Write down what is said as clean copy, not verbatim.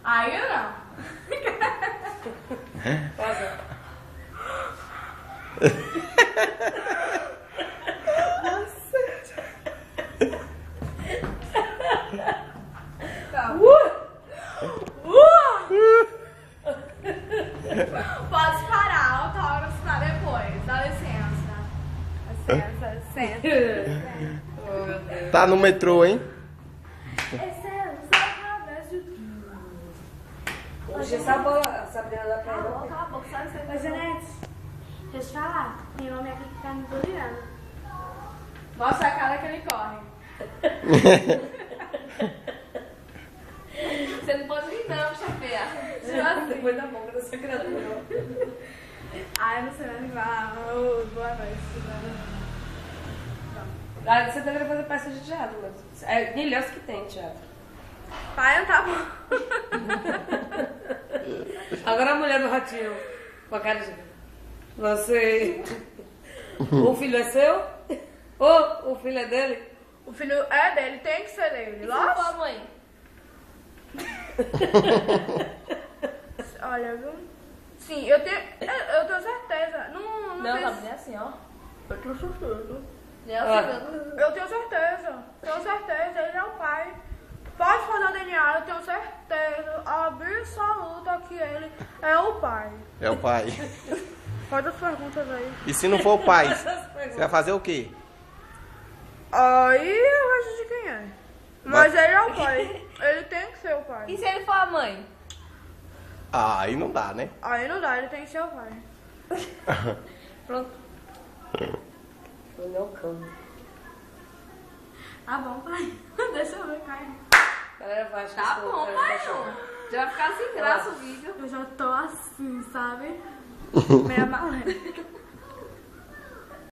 Aí eu não. Pode parar, autógrafo pra depois. Dá licença. Licença. Tá no metrô, hein? Hoje essa bola, a Sabrina da Cala a Praia. boca, cala a boca, sabe você? Ô, Janete, deixa eu te falar. Tem homem aqui que tá me delirando. Mostra a cara que ele corre. Você não pode rir não, chapéu. Depois da boca dessa criatura. Ai, não sei onde vai. Boa noite. Ah, você deveria fazer peça de teatro, mas é milhões que tem teatro. Pai, não tá bom. Agora a mulher do ratinho, com a cara de... Você... O filho é seu? Ou o filho é dele? O filho é dele, tem que ser dele. E se for a mãe? Olha, viu? Sim, eu tenho certeza. Não Não, tem- Sabrina, é assim, ó. Eu tô chutando. É Ah. assim, Eu tenho certeza. Tenho certeza, ele é o pai. Pode fazer o DNA, eu tenho certeza absoluta que ele é o pai. É o pai. Faz as perguntas aí. E se não for o pai, você vai fazer o quê? Aí eu vejo de quem é. Mas ele é o pai. Ele tem que ser o pai. E se ele for a mãe? Ah, aí não dá, né? Aí não dá, ele tem que ser o pai. Pronto. Foi meu cão. Tá bom, pai. Deixa eu ver, Caio. Galera, vai achar Tá que bom, eu- pai. Já vai ficar sem graça o vídeo. Eu já tô assim, sabe? Meia maleta.